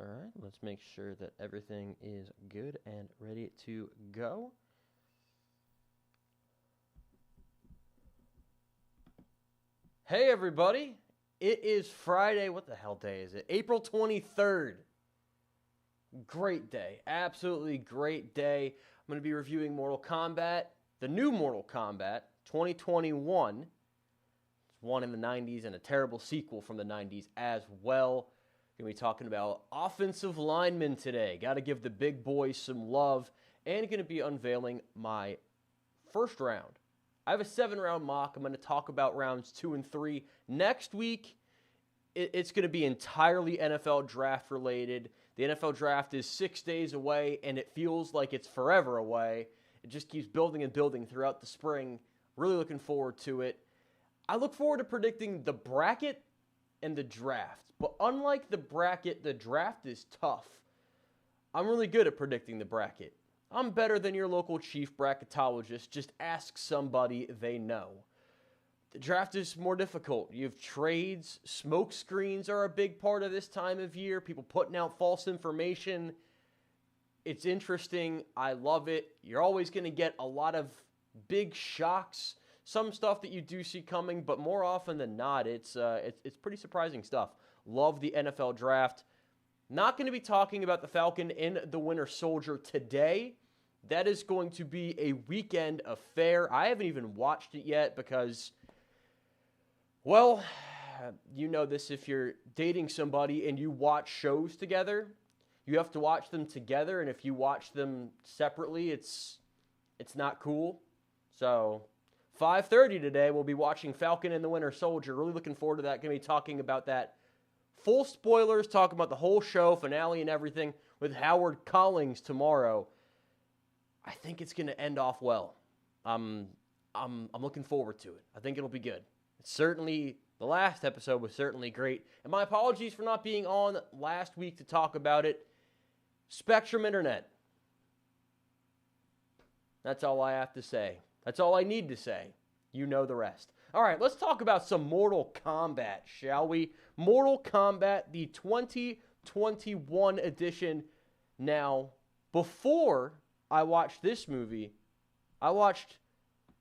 All right, let's make sure that everything is good and ready to go. Hey, everybody. It is Friday. What the hell day is it? April 23rd. Great day. Absolutely great day. I'm going to be reviewing Mortal Kombat, the new Mortal Kombat, 2021. It's one in the 90s and a terrible sequel from the 90s as well. Going to be talking about offensive linemen today. Got to give the big boys some love. And going to be unveiling my first round. I have a 7-round mock. I'm going to talk about rounds 2 and 3. Next week, it's going to be entirely NFL draft related. The NFL draft is 6 days away, and it feels like it's forever away. It just keeps building and building throughout the spring. Really looking forward to it. I look forward to predicting the bracket and the draft. But unlike the bracket, the draft is tough. I'm really good at predicting the bracket. I'm better than your local chief bracketologist. Just ask somebody they know. The draft is more difficult. You have trades. Smoke screens are a big part of this time of year. People putting out false information. It's interesting. I love it. You're always going to get a lot of big shocks. Some stuff that you do see coming, but more often than not, it's pretty surprising stuff. Love the NFL draft. Not going to be talking about the Falcon and the Winter Soldier today. That is going to be a weekend affair. I haven't even watched it yet because, well, you know this if you're dating somebody and you watch shows together. You have to watch them together, and if you watch them separately, it's not cool. So 5:30 today, we'll be watching Falcon and the Winter Soldier. Really looking forward to that. Going to be talking about that. Full spoilers, talking about the whole show, finale and everything with Howard Collins tomorrow. I think it's going to end off well. I'm looking forward to it. I think it'll be good. It's certainly, the last episode was certainly great. And my apologies for not being on last week to talk about it. Spectrum Internet. That's all I have to say. That's all I need to say. You know the rest. All right, let's talk about some Mortal Kombat, shall we? Mortal Kombat, the 2021 edition. Now, before I watched this movie, I watched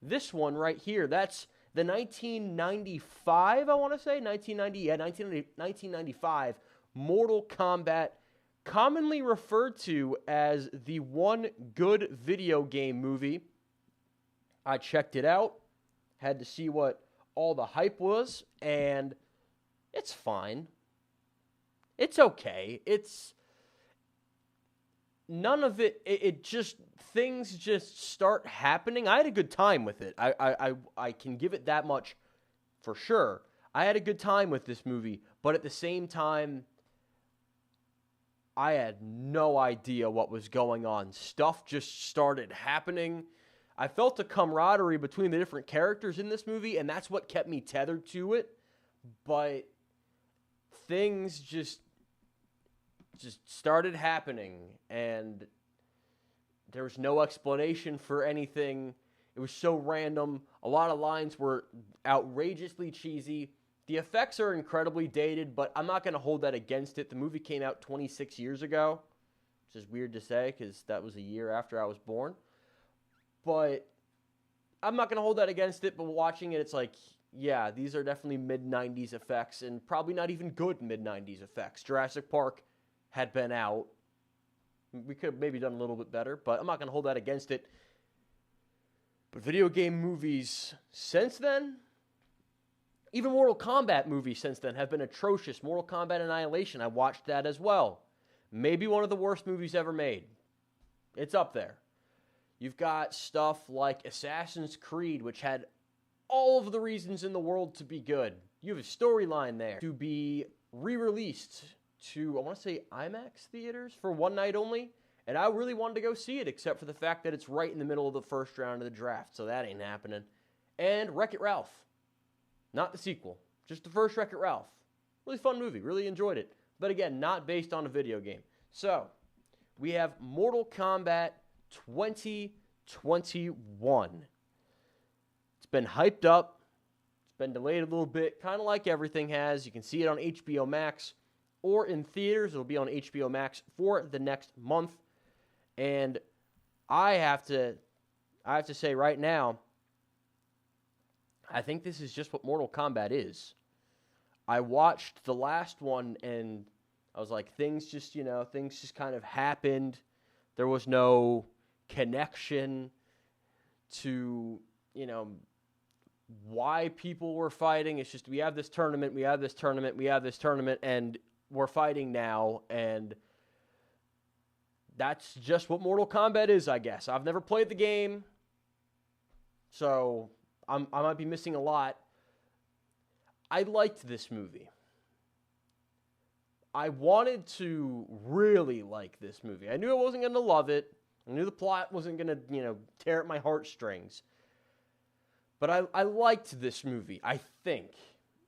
this one right here. That's the 1995, I want to say, 1995 Mortal Kombat, commonly referred to as the one good video game movie. I checked it out. Had to see what all the hype was, and it's fine. It's okay. It's none of it. It just, things just start happening. I had a good time with it. I can give it that much for sure. I had a good time with this movie, but at the same time, I had no idea what was going on. Stuff just started happening. I felt a camaraderie between the different characters in this movie, and that's what kept me tethered to it. But things just started happening, and there was no explanation for anything. It was so random. A lot of lines were outrageously cheesy. The effects are incredibly dated, but I'm not going to hold that against it. The movie came out 26 years ago, which is weird to say because that was a year after I was born. But I'm not going to hold that against it, but watching it, it's like, yeah, these are definitely mid-90s effects and probably not even good mid-90s effects. Jurassic Park had been out. We could have maybe done a little bit better, but I'm not going to hold that against it. But video game movies since then, even Mortal Kombat movies since then have been atrocious. Mortal Kombat Annihilation, I watched that as well. Maybe one of the worst movies ever made. It's up there. You've got stuff like Assassin's Creed, which had all of the reasons in the world to be good. You have a storyline there to be re-released to, I want to say, IMAX theaters for one night only. And I really wanted to go see it, except for the fact that it's right in the middle of the first round of the draft, so that ain't happening. And Wreck-It Ralph. Not the sequel, just the first Wreck-It Ralph. Really fun movie, really enjoyed it. But again, not based on a video game. So, we have Mortal Kombat 2021. It's been hyped up. It's been delayed a little bit, kind of like everything has. You can see it on HBO Max. or in theaters. It'll be on HBO Max for the next month. And I have to say right now, I think this is just what Mortal Kombat is. I watched the last one, and I was like, things just kind of happened. There was no connection to, why people were fighting. It's just we have this tournament, and we're fighting now, and that's just what Mortal Kombat is, I guess. I've never played the game, so I might be missing a lot. I liked this movie. I wanted to really like this movie. I knew I wasn't going to love it. I knew the plot wasn't going to, tear at my heartstrings. But I liked this movie, I think.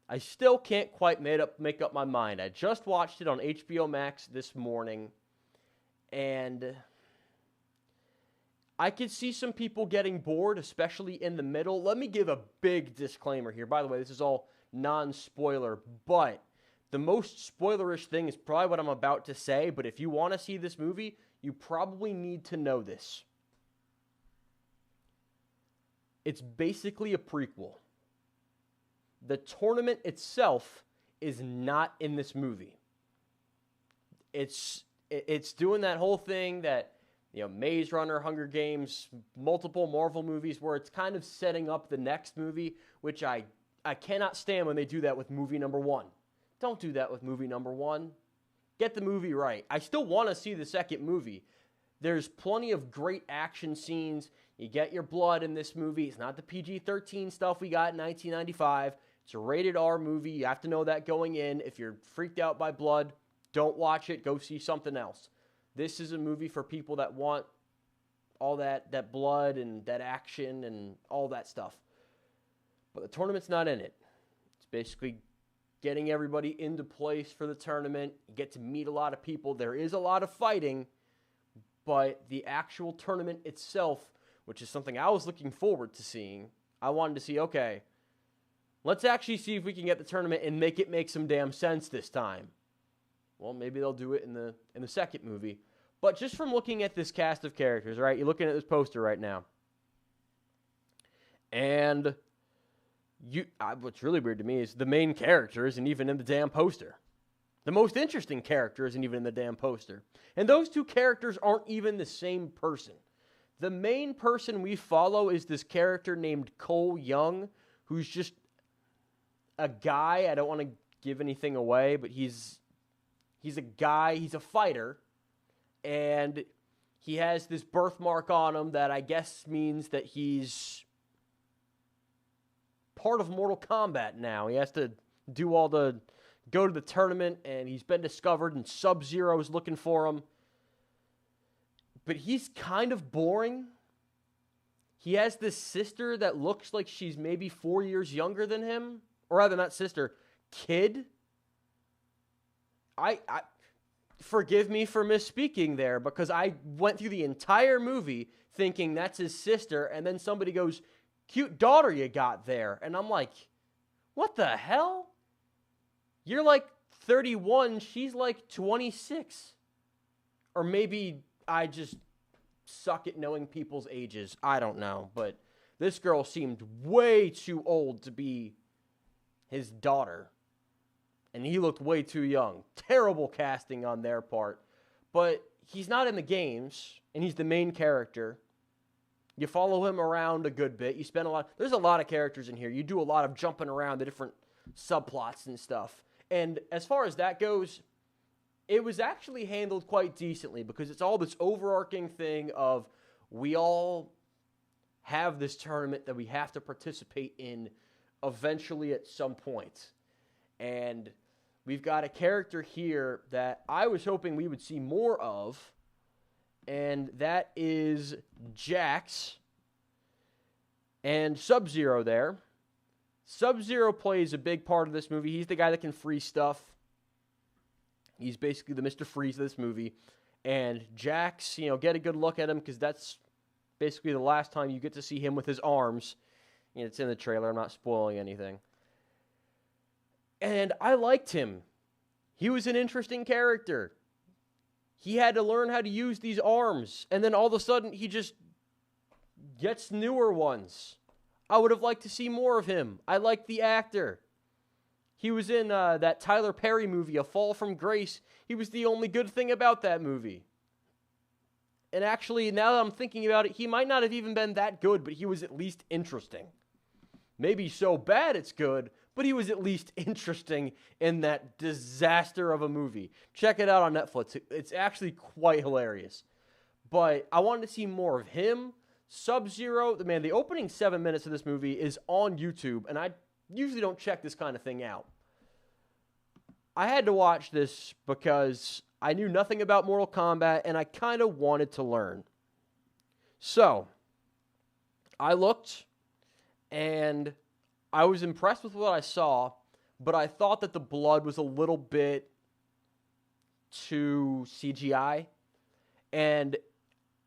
I still can't quite make up my mind. I just watched it on HBO Max this morning, and I could see some people getting bored, especially in the middle. Let me give a big disclaimer here. By the way, this is all non-spoiler, but the most spoilerish thing is probably what I'm about to say, but if you want to see this movie, you probably need to know this. It's basically a prequel. The tournament itself is not in this movie. It's doing that whole thing that, Maze Runner, Hunger Games, multiple Marvel movies, where it's kind of setting up the next movie, which I cannot stand when they do that with movie number one. Don't do that with movie number one. Get the movie right. I still want to see the second movie. There's plenty of great action scenes. You get your blood in this movie. It's not the PG-13 stuff we got in 1995. It's a rated R movie. You have to know that going in. If you're freaked out by blood, don't watch it. Go see something else. This is a movie for people that want all that blood and that action and all that stuff. But the tournament's not in it. It's basically getting everybody into place for the tournament. You get to meet a lot of people. There is a lot of fighting, but the actual tournament itself, which is something I was looking forward to seeing, I wanted to see, okay, let's actually see if we can get the tournament and make it make some damn sense this time. Well, maybe they'll do it in the second movie. But just from looking at this cast of characters, right? You're looking at this poster right now. And what's really weird to me is the main character isn't even in the damn poster. The most interesting character isn't even in the damn poster. And those two characters aren't even the same person. The main person we follow is this character named Cole Young, who's just a guy. I don't want to give anything away, but he's a guy. He's a fighter. And he has this birthmark on him that I guess means that he's part of Mortal Kombat now. He has to go to the tournament, and he's been discovered, and Sub-Zero is looking for him. But he's kind of boring. He has this sister that looks like she's maybe 4 years younger than him. Or rather, not sister, kid. I forgive me for misspeaking there, because I went through the entire movie thinking that's his sister, and then somebody goes, "Cute daughter you got there." And I'm like, what the hell? You're like 31, she's like 26. Or maybe I just suck at knowing people's ages. I don't know. But this girl seemed way too old to be his daughter. And he looked way too young. Terrible casting on their part. But he's not in the games, and he's the main character. You follow him around a good bit. You spend a lot. There's a lot of characters in here. You do a lot of jumping around the different subplots and stuff. And as far as that goes, it was actually handled quite decently, because it's all this overarching thing of we all have this tournament that we have to participate in eventually at some point. And we've got a character here that I was hoping we would see more of, and that is Jax and Sub-Zero there. Sub-Zero plays a big part of this movie. He's the guy that can freeze stuff. He's basically the Mr. Freeze of this movie. And Jax, get a good look at him, because that's basically the last time you get to see him with his arms. It's in the trailer. I'm not spoiling anything. And I liked him. He was an interesting character. He had to learn how to use these arms, and then all of a sudden, he just gets newer ones. I would have liked to see more of him. I like the actor. He was in that Tyler Perry movie, A Fall from Grace. He was the only good thing about that movie. And actually, now that I'm thinking about it, he might not have even been that good, but he was at least interesting. Maybe so bad it's good, but he was at least interesting in that disaster of a movie. Check it out on Netflix. It's actually quite hilarious. But I wanted to see more of him. Sub-Zero, man, the opening 7 minutes of this movie is on YouTube, and I usually don't check this kind of thing out. I had to watch this because I knew nothing about Mortal Kombat, and I kind of wanted to learn. So, I looked, and I was impressed with what I saw, but I thought that the blood was a little bit too CGI, and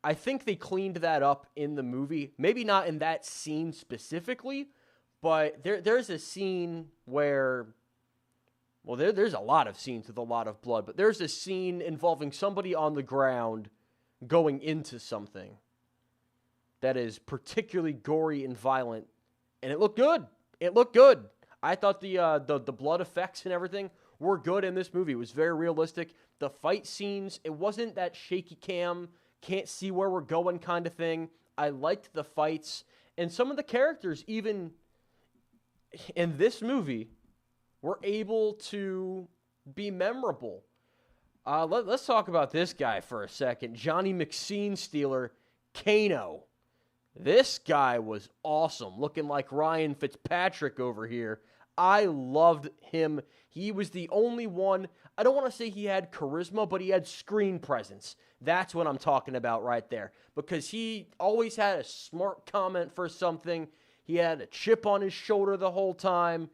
I think they cleaned that up in the movie. Maybe not in that scene specifically, but there's a scene where, well, there's a lot of scenes with a lot of blood, but there's a scene involving somebody on the ground going into something that is particularly gory and violent, and it looked good. It looked good. I thought the blood effects and everything were good in this movie. It was very realistic. The fight scenes, it wasn't that shaky cam, can't see where we're going kind of thing. I liked the fights, and some of the characters, even in this movie, were able to be memorable. Let's talk about this guy for a second. Johnny McScene Stealer, Kano. This guy was awesome, looking like Ryan Fitzpatrick over here. I loved him. He was the only one. I don't want to say he had charisma, but he had screen presence. That's what I'm talking about right there. Because he always had a smart comment for something. He had a chip on his shoulder the whole time.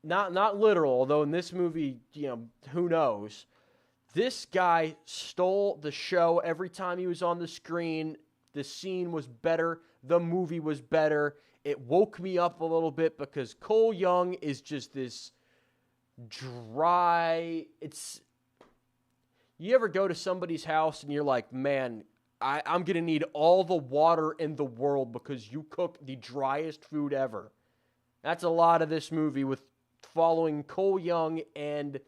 Not literal, although in this movie, who knows. This guy stole the show every time he was on the screen. The scene was better. The movie was better. It woke me up a little bit because Cole Young is just this dry. You ever go to somebody's house and you're like, man, I'm going to need all the water in the world because you cook the driest food ever. That's a lot of this movie with following Cole Young, and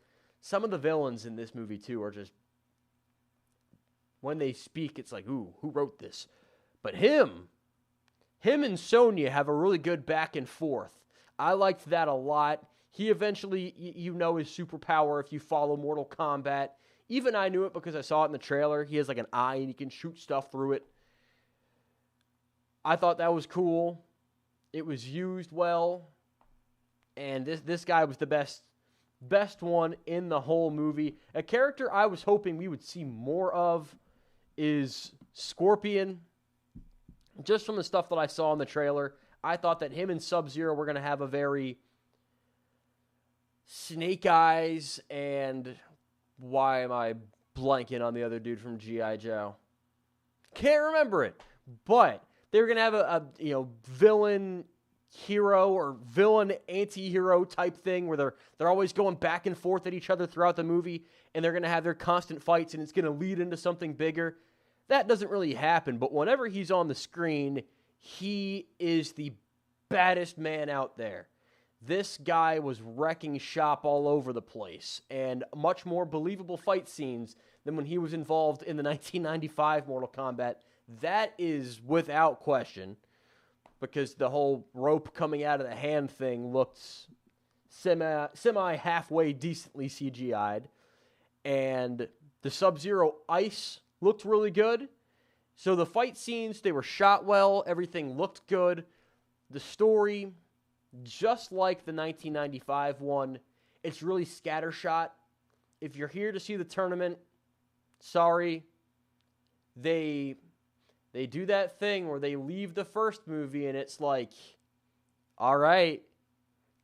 some of the villains in this movie too are just, when they speak, it's like, ooh, who wrote this? But him and Sonya have a really good back and forth. I liked that a lot. He eventually, his superpower if you follow Mortal Kombat. Even I knew it because I saw it in the trailer. He has like an eye and he can shoot stuff through it. I thought that was cool. It was used well. And this guy was the best one in the whole movie. A character I was hoping we would see more of is Scorpion. Just from the stuff that I saw in the trailer, I thought that him and Sub-Zero were going to have a very Snake Eyes and why am I blanking on the other dude from G.I. Joe? Can't remember it. But they were going to have a villain hero or villain anti-hero type thing where they're always going back and forth at each other throughout the movie, and they're going to have their constant fights, and it's going to lead into something bigger. That doesn't really happen, but whenever he's on the screen, he is the baddest man out there. This guy was wrecking shop all over the place, and much more believable fight scenes than when he was involved in the 1995 Mortal Kombat. That is without question, because the whole rope coming out of the hand thing looked semi-halfway decently CGI'd, and the Sub-Zero ice looked really good. So the fight scenes, they were shot well. Everything looked good. The story, just like the 1995 one, it's really scattershot. If you're here to see the tournament, sorry. They do that thing where they leave the first movie and it's like, all right,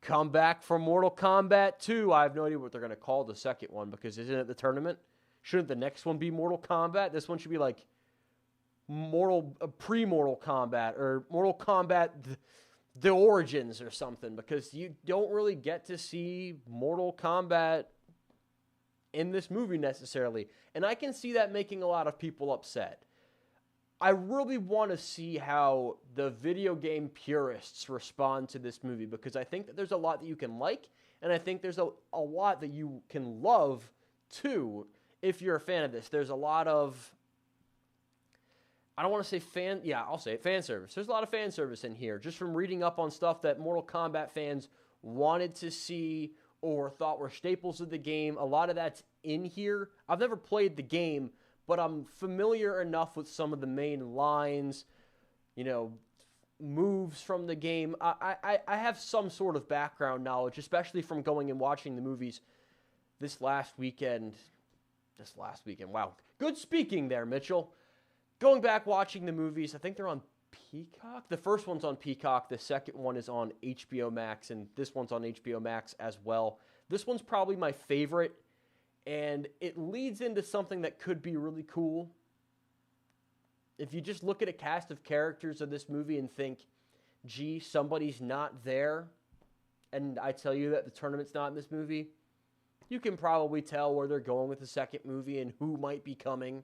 come back for Mortal Kombat 2. I have no idea what they're going to call the second one because isn't it the tournament? Shouldn't the next one be Mortal Kombat? This one should be like pre-Mortal Kombat or Mortal Kombat the Origins or something, because you don't really get to see Mortal Kombat in this movie necessarily. And I can see that making a lot of people upset. I really want to see how the video game purists respond to this movie, because I think that there's a lot that you can like, and I think there's a lot that you can love too if you're a fan of this. There's a lot of, I don't want to say I'll say it, fan service. There's a lot of fan service in here, just from reading up on stuff that Mortal Kombat fans wanted to see or thought were staples of the game. A lot of that's in here. I've never played the game, but I'm familiar enough with some of the main lines, moves from the game. I have some sort of background knowledge, especially from going and watching the movies this last weekend. Wow. Good speaking there, Mitchell. Going back, watching the movies, I think they're on Peacock. The first one's on Peacock. The second one is on HBO Max, and this one's on HBO Max as well. This one's probably my favorite, and it leads into something that could be really cool. If you just look at a cast of characters of this movie and think, gee, somebody's not there, and I tell you that the tournament's not in this movie, you can probably tell where they're going with the second movie and who might be coming.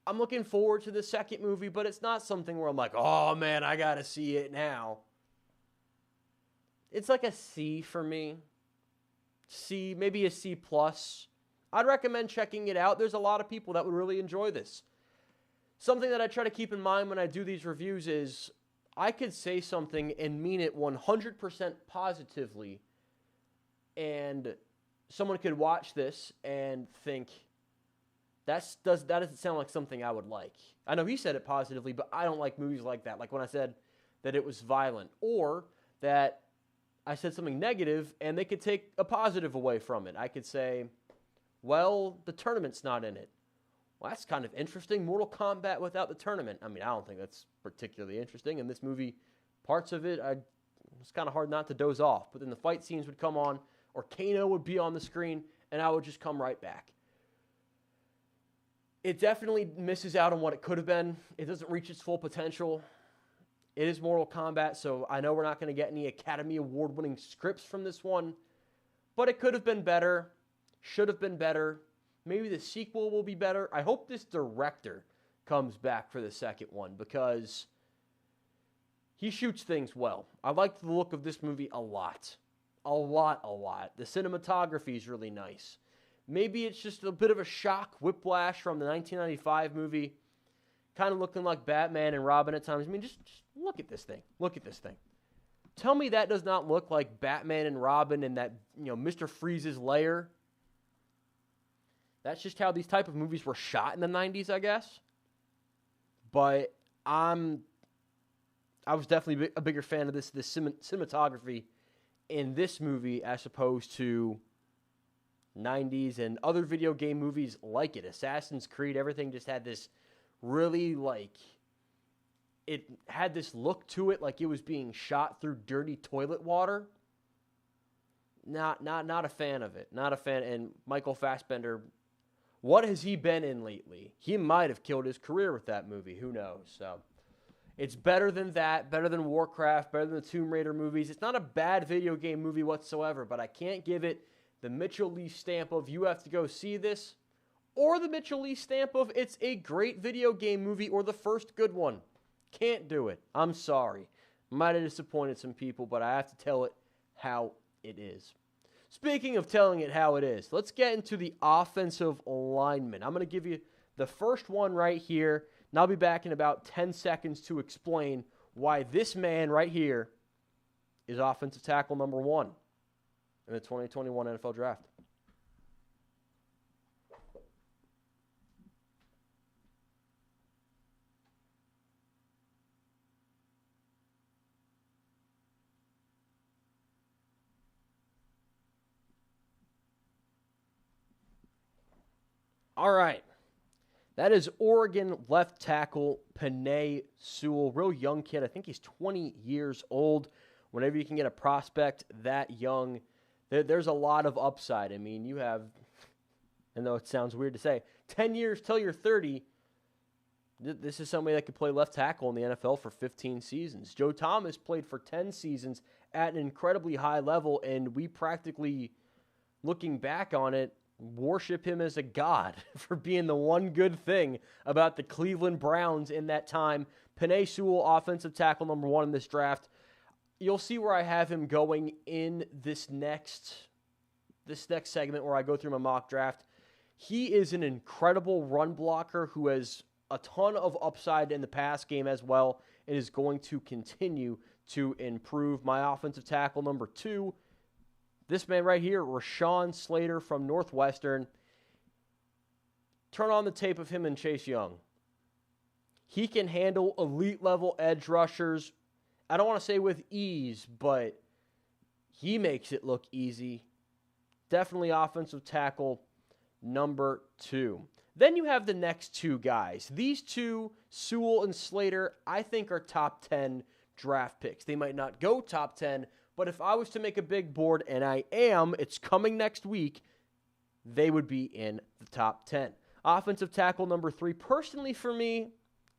I'm looking forward to the second movie, but it's not something where I'm like, oh man, I gotta see it now. It's like a C for me. C, maybe a C+. I'd recommend checking it out. There's a lot of people that would really enjoy this. Something that I try to keep in mind when I do these reviews is I could say something and mean it 100% positively, and someone could watch this and think, that doesn't sound like something I would like. I know he said it positively, but I don't like movies like that. Like when I said that it was violent, or that I said something negative and they could take a positive away from it. I could say, well, the tournament's not in it. Well, that's kind of interesting. Mortal Kombat without the tournament. I mean, I don't think that's particularly interesting. In this movie, parts of it, it's kind of hard not to doze off. But then the fight scenes would come on, or Kano would be on the screen, and I would just come right back. It definitely misses out on what it could have been. It doesn't reach its full potential. It is Mortal Kombat, so I know we're not going to get any Academy Award-winning scripts from this one, but it could have been better, should have been better. Maybe the sequel will be better. I hope this director comes back for the second one, because he shoots things well. I like the look of this movie a lot. A lot. The cinematography is really nice. Maybe it's just a bit of a shock, whiplash from the 1995 movie, kind of looking like Batman and Robin at times. I mean, just look at this thing. Tell me that does not look like Batman and Robin in that, Mr. Freeze's lair. That's just how these type of movies were shot in the 90s, I guess. But I was definitely a bigger fan of this cinematography in this movie as opposed to 90s and other video game movies like it. Assassin's Creed, everything just had this really, it had this look to it like it was being shot through dirty toilet water. Not a fan of it. Not a fan. And Michael Fassbender, what has he been in lately? He might have killed his career with that movie. Who knows? So it's better than that, better than Warcraft, better than the Tomb Raider movies. It's not a bad video game movie whatsoever, but I can't give it the Mitchell Lee stamp of you have to go see this, or the Mitchell Lee stamp of it's a great video game movie or the first good one. Can't do it. I'm sorry. Might have disappointed some people, but I have to tell it how it is. Speaking of telling it how it is, let's get into the offensive linemen. I'm going to give you the first one right here, and I'll be back in about 10 seconds to explain why this man right here is offensive tackle number 1 in the 2021 NFL Draft. All right. That is Oregon left tackle Penei Sewell. Real young kid. I think he's 20 years old. Whenever you can get a prospect that young, there's a lot of upside. I mean, you have, I know it sounds weird to say, 10 years till you're 30. This is somebody that could play left tackle in the NFL for 15 seasons. Joe Thomas played for 10 seasons at an incredibly high level, and we practically looking back on it, worship him as a god for being the one good thing about the Cleveland Browns in that time. Penei Sewell, offensive tackle number 1 in this draft. You'll see where I have him going in this next segment where I go through my mock draft. He is an incredible run blocker who has a ton of upside in the pass game as well and is going to continue to improve. My offensive tackle number 2, this man right here, Rashawn Slater from Northwestern. Turn on the tape of him and Chase Young. He can handle elite-level edge rushers. I don't want to say with ease, but he makes it look easy. Definitely offensive tackle number 2. Then you have the next 2 guys. These 2, Sewell and Slater, I think are top 10 draft picks. They might not go top 10, but if I was to make a big board, and I am, it's coming next week, they would be in the top 10. Offensive tackle number 3, personally for me,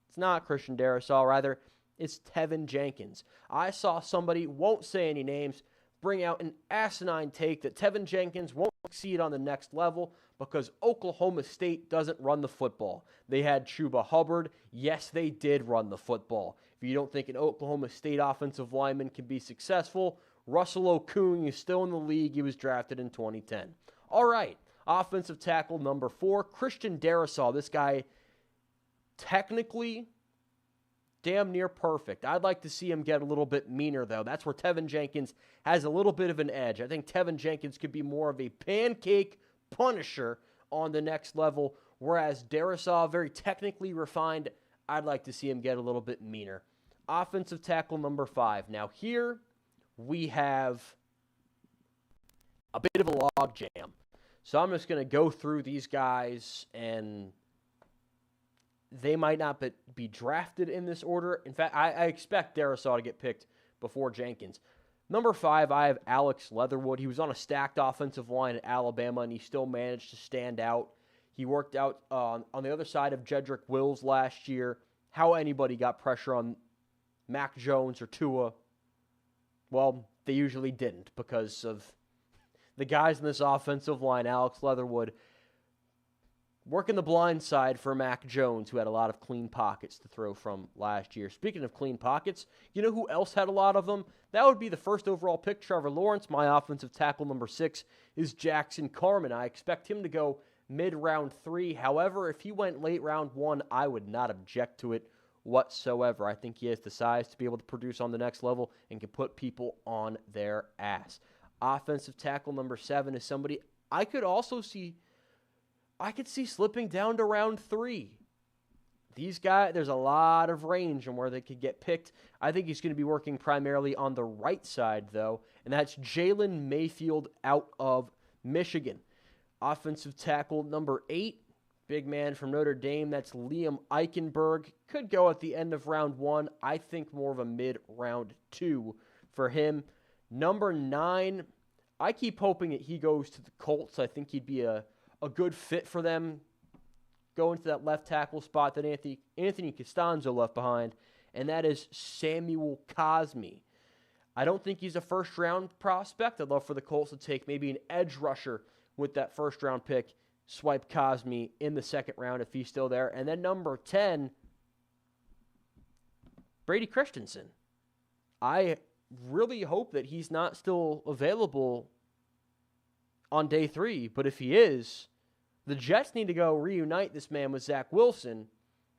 it's not Christian Darrisaw, rather, it's Tevin Jenkins. I saw somebody, won't say any names, bring out an asinine take that Tevin Jenkins won't succeed on the next level because Oklahoma State doesn't run the football. They had Chuba Hubbard. Yes, they did run the football. If you don't think an Oklahoma State offensive lineman can be successful, Russell Okung is still in the league. He was drafted in 2010. All right, offensive tackle number 4, Christian Darrisaw. This guy, technically, damn near perfect. I'd like to see him get a little bit meaner, though. That's where Tevin Jenkins has a little bit of an edge. I think Tevin Jenkins could be more of a pancake punisher on the next level, whereas Darrisaw, very technically refined, I'd like to see him get a little bit meaner. Offensive tackle number 5. Now here we have a bit of a log jam. So I'm just going to go through these guys, and they might not be drafted in this order. In fact, I expect Darrisaw to get picked before Jenkins. Number 5, I have Alex Leatherwood. He was on a stacked offensive line at Alabama, and he still managed to stand out. He worked out on the other side of Jedrick Wills last year. How anybody got pressure on Mac Jones or Tua? Well, they usually didn't because of the guys in this offensive line. Alex Leatherwood working the blind side for Mac Jones, who had a lot of clean pockets to throw from last year. Speaking of clean pockets, you know who else had a lot of them? That would be the first overall pick, Trevor Lawrence. My offensive tackle number 6 is Jackson Carman. I expect him to go mid-round 3. However, if he went late round 1, I would not object to it whatsoever. I think he has the size to be able to produce on the next level and can put people on their ass. Offensive tackle number 7 is somebody I could see slipping down to round 3. These guys, there's a lot of range on where they could get picked. I think he's going to be working primarily on the right side, though, and that's Jalen Mayfield out of Michigan. Offensive tackle number 8, big man from Notre Dame, that's Liam Eichenberg. Could go at the end of round 1. I think more of a mid-round 2 for him. Number 9, I keep hoping that he goes to the Colts. I think he'd be a good fit for them, go into that left tackle spot that Anthony Costanzo left behind, and that is Samuel Cosmi. I don't think he's a first-round prospect. I'd love for the Colts to take maybe an edge rusher with that first-round pick, swipe Cosmi in the second round if he's still there. And then number 10, Brady Christensen. I really hope that he's not still available on day 3, but if he is, the Jets need to go reunite this man with Zach Wilson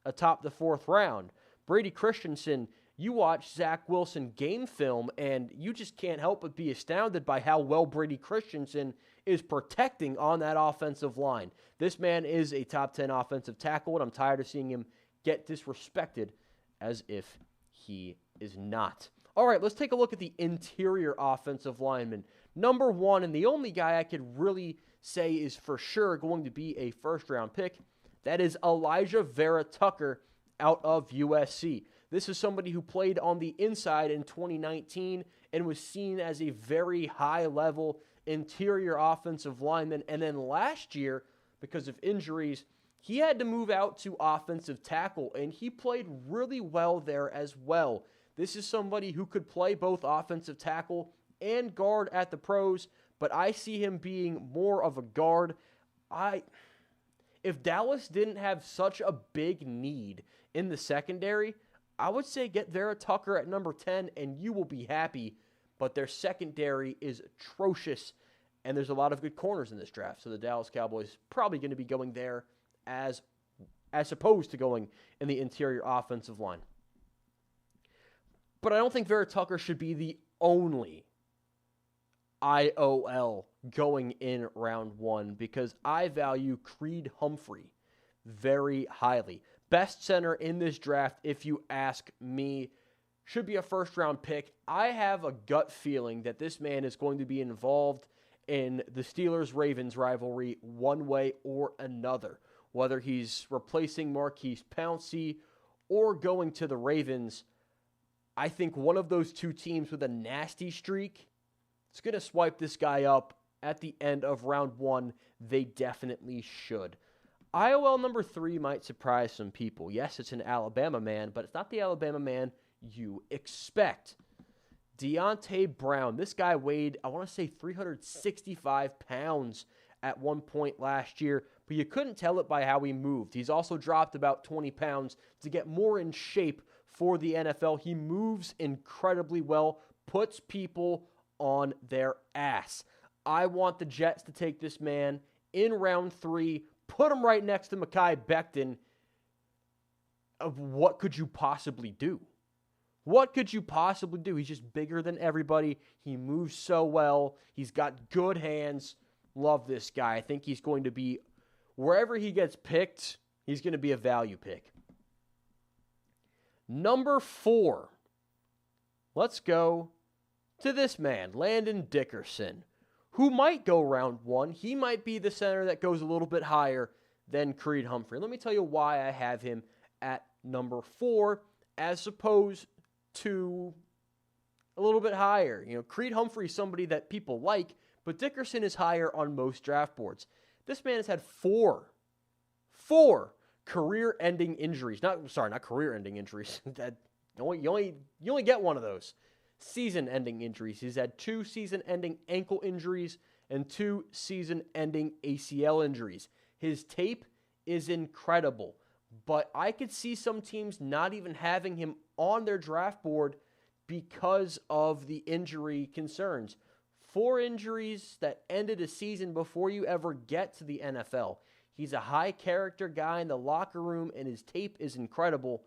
atop the 4th round. Brady Christensen, you watch Zach Wilson game film, and you just can't help but be astounded by how well Brady Christensen is protecting on that offensive line. This man is a top 10 offensive tackle, and I'm tired of seeing him get disrespected as if he is not. All right, let's take a look at the interior offensive lineman. Number 1, and the only guy I could really say is for sure going to be a first-round pick, that is Elijah Vera-Tucker out of USC. This is somebody who played on the inside in 2019 and was seen as a very high-level interior offensive lineman. And then last year, because of injuries, he had to move out to offensive tackle, and he played really well there as well. This is somebody who could play both offensive tackle and guard at the pros, but I see him being more of a guard. If Dallas didn't have such a big need in the secondary, I would say get Vera-Tucker at number 10 and you will be happy, but their secondary is atrocious, and there's a lot of good corners in this draft, so the Dallas Cowboys probably going to be going there as opposed to going in the interior offensive line. But I don't think Vera-Tucker should be the only IOL going in round 1 because I value Creed Humphrey very highly. Best center in this draft, if you ask me, should be a first-round pick. I have a gut feeling that this man is going to be involved in the Steelers-Ravens rivalry one way or another, whether he's replacing Marquise Pouncey or going to the Ravens. I think one of those two teams with a nasty streak is going to swipe this guy up at the end of round 1. They definitely should. IOL number 3 might surprise some people. Yes, it's an Alabama man, but it's not the Alabama man you expect. Deonte Brown. This guy weighed, I want to say, 365 pounds at one point last year, but you couldn't tell it by how he moved. He's also dropped about 20 pounds to get more in shape for the NFL. He moves incredibly well, puts people on their ass. I want the Jets to take this man in round 3, put him right next to Mekhi Becton. What could you possibly do? What could you possibly do? He's just bigger than everybody. He moves so well. He's got good hands. Love this guy. I think he's going to be, wherever he gets picked, he's going to be a value pick. Number 4. Let's go to this man, Landon Dickerson, who might go round 1. He might be the center that goes a little bit higher than Creed Humphrey. Let me tell you why I have him at number 4 as opposed to a little bit higher. You know, Creed Humphrey is somebody that people like, but Dickerson is higher on most draft boards. This man has had four career-ending injuries. Not career-ending injuries. That you only get one of those. Season-ending injuries. He's had 2 season-ending ankle injuries and 2 season-ending ACL injuries. His tape is incredible, but I could see some teams not even having him on their draft board because of the injury concerns. 4 injuries that ended a season before you ever get to the NFL. He's a high-character guy in the locker room, and his tape is incredible.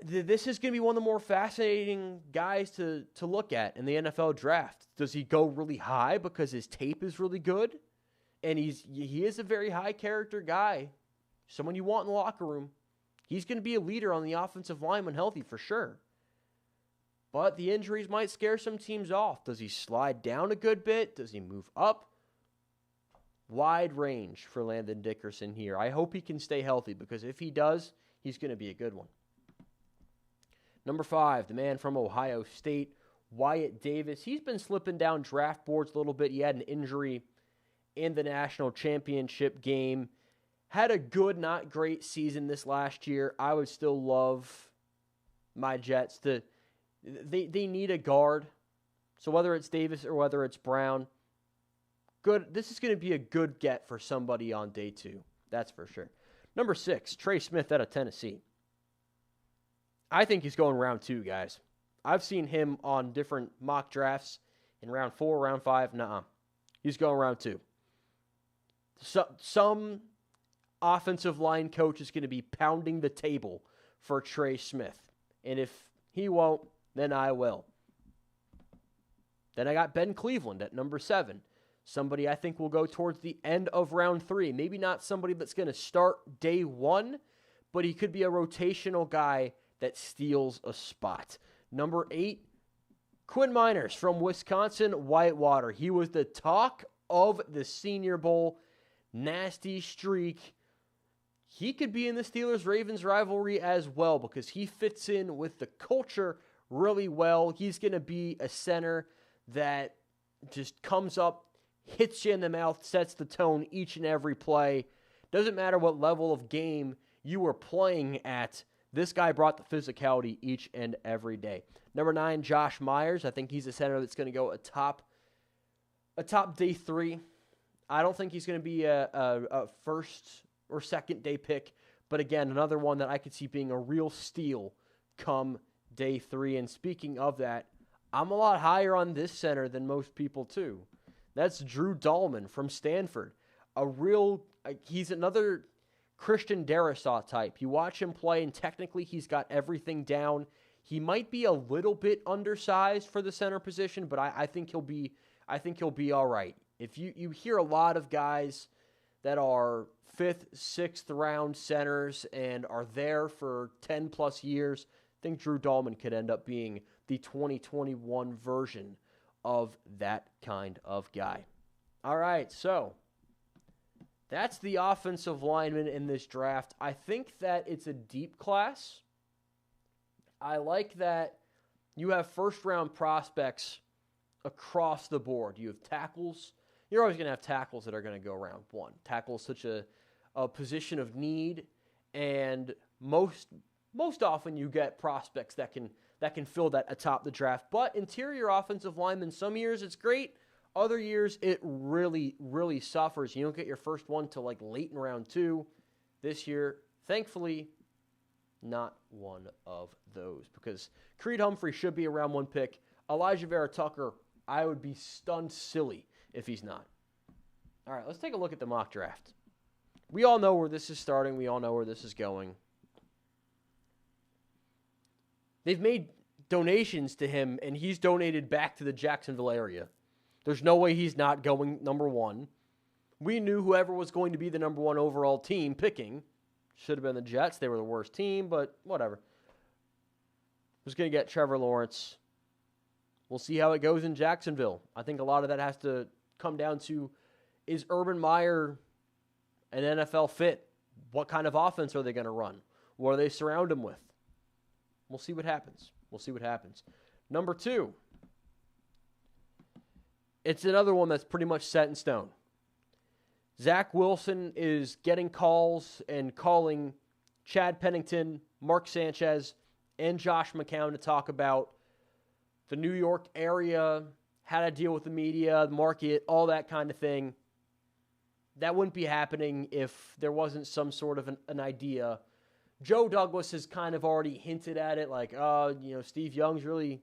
This is going to be one of the more fascinating guys to look at in the NFL draft. Does he go really high because his tape is really good? And he is a very high-character guy, someone you want in the locker room. He's going to be a leader on the offensive line when healthy for sure. But the injuries might scare some teams off. Does he slide down a good bit? Does he move up? Wide range for Landon Dickerson here. I hope he can stay healthy because if he does, he's going to be a good one. Number 5, the man from Ohio State, Wyatt Davis. He's been slipping down draft boards a little bit. He had an injury in the national championship game. Had a good, not great season this last year. I would still love my Jets to... They need a guard. So whether it's Davis or whether it's Brown, good. This is going to be a good get for somebody on day 2. That's for sure. Number 6, Trey Smith out of Tennessee. I think he's going round 2, guys. I've seen him on different mock drafts in round 4, round 5. Nuh-uh. He's going round 2. Some offensive line coach is going to be pounding the table for Trey Smith. And if he won't, then I will. Then I got Ben Cleveland at number 7. Somebody I think will go towards the end of round 3. Maybe not somebody that's going to start day 1, but he could be a rotational guy that steals a spot. Number 8, Quinn Miners from Wisconsin, Whitewater. He was the talk of the Senior Bowl. Nasty streak. He could be in the Steelers-Ravens rivalry as well because he fits in with the culture really well. He's going to be a center that just comes up, hits you in the mouth, sets the tone each and every play. Doesn't matter what level of game you were playing at. This guy brought the physicality each and every day. Number 9, Josh Myers. I think he's a center that's going to go atop atop day 3. I don't think he's going to be a first or second day pick, but again, another one that I could see being a real steal come day 3. And speaking of that, I'm a lot higher on this center than most people too. That's Drew Dalman from Stanford. He's another Christian Darrisaw type. You watch him play, and technically he's got everything down. He might be a little bit undersized for the center position, but I think he'll be all right. If you hear a lot of guys that are 5th, 6th round centers and are there for 10 plus years, I think Drew Dalman could end up being the 2021 version of that kind of guy. All right, so that's the offensive lineman in this draft. I think that it's a deep class. I like that you have first-round prospects across the board. You have tackles. You're always going to have tackles that are going to go round 1. Tackle is such a position of need, and most often you get prospects that can fill that atop the draft. But interior offensive linemen, some years it's great. Other years it really, really suffers. You don't get your first one till like late in round 2. This year, thankfully, not one of those, because Creed Humphrey should be a round 1 pick. Elijah Vera-Tucker, I would be stunned silly if he's not. All right, let's take a look at the mock draft. We all know where this is starting. We all know where this is going. They've made donations to him, and he's donated back to the Jacksonville area. There's no way he's not going number 1. We knew whoever was going to be the number 1 overall team picking should have been the Jets. They were the worst team, but whatever. Was going to get Trevor Lawrence. We'll see how it goes in Jacksonville. I think a lot of that has to come down to, is Urban Meyer an NFL fit? What kind of offense are they going to run? What do they surround him with? We'll see what happens. Number 2. It's another one that's pretty much set in stone. Zach Wilson is getting calls and calling Chad Pennington, Mark Sanchez, and Josh McCown to talk about the New York area, how to deal with the media, the market, all that kind of thing. That wouldn't be happening if there wasn't some sort of an idea. Joe Douglas has kind of already hinted at it, like, Steve Young's really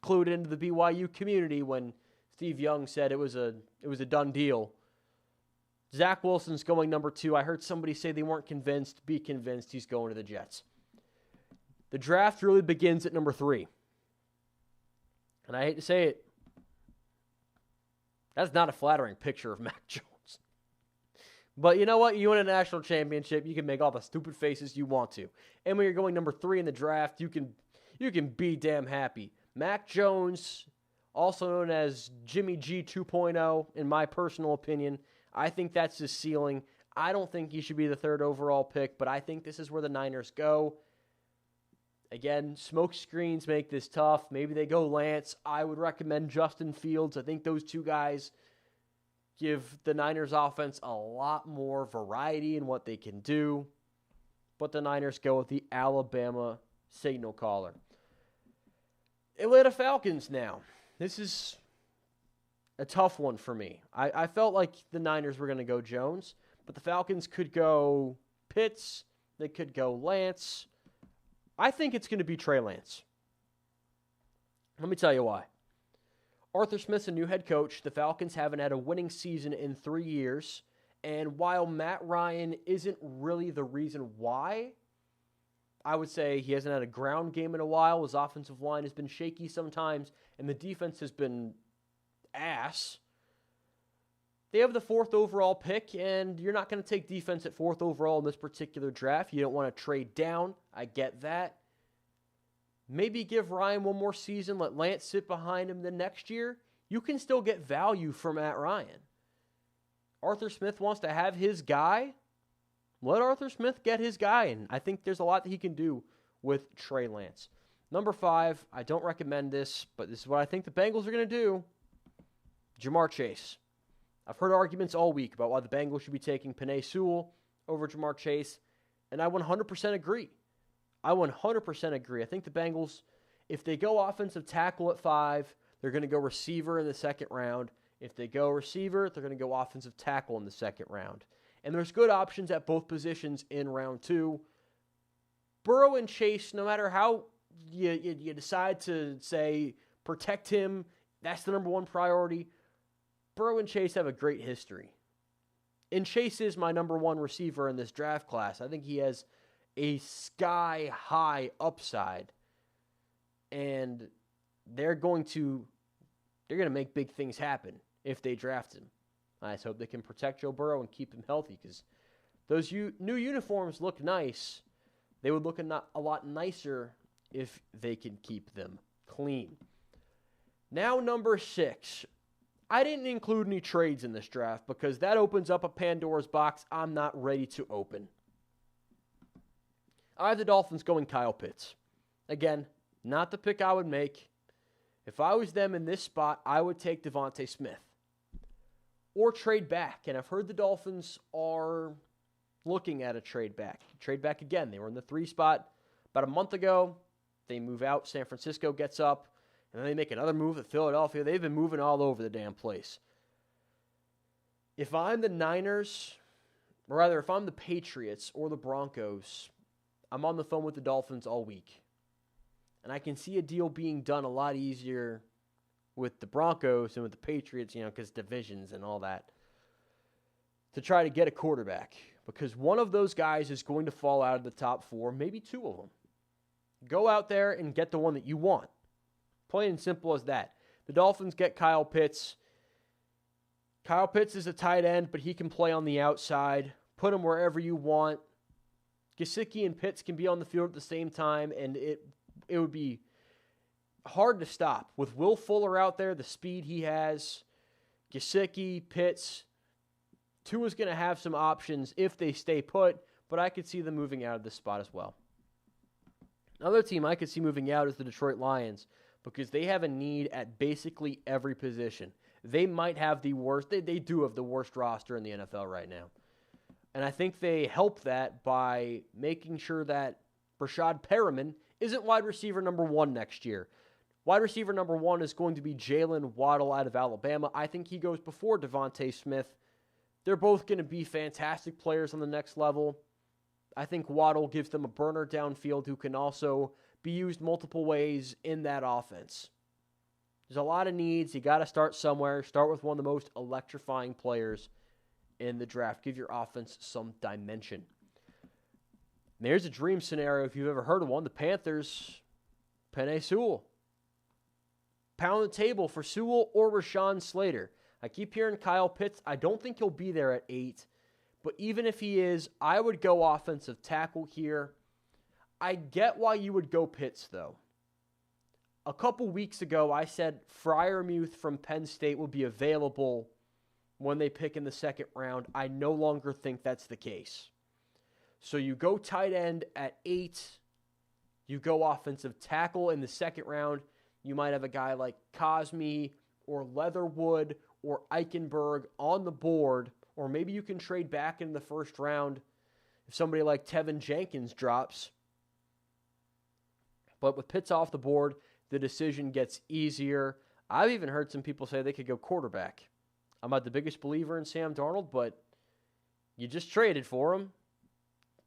clued into the BYU community, when Steve Young said it was a done deal. Zach Wilson's going number 2. I heard somebody say they weren't convinced. Be convinced, he's going to the Jets. The draft really begins at number 3. And I hate to say it, that's not a flattering picture of Mac Jones. But you know what? You win a national championship, you can make all the stupid faces you want to. And when you're going number 3 in the draft, you can be damn happy. Mac Jones, also known as Jimmy G 2.0, in my personal opinion, I think that's his ceiling. I don't think he should be the 3rd overall pick, but I think this is where the Niners go. Again, smoke screens make this tough. Maybe they go Lance. I would recommend Justin Fields. I think those 2 guys give the Niners offense a lot more variety in what they can do. But the Niners go with the Alabama signal caller. Atlanta Falcons now. This is a tough one for me. I felt like the Niners were going to go Jones, but the Falcons could go Pitts. They could go Lance. I think it's going to be Trey Lance. Let me tell you why. Arthur Smith's a new head coach. The Falcons haven't had a winning season in 3 years. And while Matt Ryan isn't really the reason why, I would say he hasn't had a ground game in a while. His offensive line has been shaky sometimes, and the defense has been ass. They have the 4th overall pick, and you're not going to take defense at 4th overall in this particular draft. You don't want to trade down. I get that. Maybe give Ryan one more season, let Lance sit behind him the next year. You can still get value from Matt Ryan. Arthur Smith wants to have his guy. Let Arthur Smith get his guy, and I think there's a lot that he can do with Trey Lance. Number 5, I don't recommend this, but this is what I think the Bengals are going to do. Jamar Chase. I've heard arguments all week about why the Bengals should be taking Penei Sewell over Jamar Chase, and I 100% agree. I 100% agree. I think the Bengals, if they go offensive tackle at 5, they're going to go receiver in the 2nd round. If they go receiver, they're going to go offensive tackle in the second round. And there's good options at both positions in round 2. Burrow and Chase, no matter how you decide to say protect him, that's the number one priority. Burrow and Chase have a great history. And Chase is my number one receiver in this draft class. I think he has a sky-high upside. And they're going to make big things happen if they draft him. I just hope they can protect Joe Burrow and keep him healthy, because those new uniforms look nice. They would look a lot nicer if they can keep them clean. Now, number 6. I didn't include any trades in this draft because that opens up a Pandora's box I'm not ready to open. I have the Dolphins going Kyle Pitts. Again, not the pick I would make. If I was them in this spot, I would take DeVonta Smith. Or trade back. And I've heard the Dolphins are looking at a trade back. Trade back again. They were in the 3 spot about a month ago. They move out. San Francisco gets up. And then they make another move at Philadelphia. They've been moving all over the damn place. If I'm the Niners, or rather if I'm the Patriots or the Broncos, I'm on the phone with the Dolphins all week. And I can see a deal being done a lot easier with the Broncos and with the Patriots, because divisions and all that, to try to get a quarterback. Because one of those guys is going to fall out of the top 4, maybe 2 of them. Go out there and get the one that you want. Plain and simple as that. The Dolphins get Kyle Pitts. Kyle Pitts is a tight end, but he can play on the outside. Put him wherever you want. Gesicki and Pitts can be on the field at the same time, and it would be hard to stop. With Will Fuller out there, the speed he has, Gesicki, Pitts, Tua's going to have some options if they stay put, but I could see them moving out of this spot as well. Another team I could see moving out is the Detroit Lions, because they have a need at basically every position. They might have the worst, they do have the worst roster in the NFL right now. And I think they help that by making sure that Rashad Perriman isn't wide receiver number 1 next year. Wide receiver number 1 is going to be Jaylen Waddle out of Alabama. I think he goes before DeVonta Smith. They're both going to be fantastic players on the next level. I think Waddle gives them a burner downfield who can also be used multiple ways in that offense. There's a lot of needs. You got to start somewhere. Start with one of the most electrifying players in the draft. Give your offense some dimension. And here's a dream scenario if you've ever heard of one. The Panthers, Penei Sewell. Pound the table for Sewell or Rashawn Slater. I keep hearing Kyle Pitts. I don't think he'll be there at 8. But even if he is, I would go offensive tackle here. I get why you would go Pitts, though. A couple weeks ago, I said Freiermuth from Penn State will be available when they pick in the second round. I no longer think that's the case. So you go tight end at 8. You go offensive tackle in the second round. You might have a guy like Cosme or Leatherwood or Eichenberg on the board. Or maybe you can trade back in the first round if somebody like Tevin Jenkins drops. But with Pitts off the board, the decision gets easier. I've even heard some people say they could go quarterback. I'm not the biggest believer in Sam Darnold, but you just traded for him.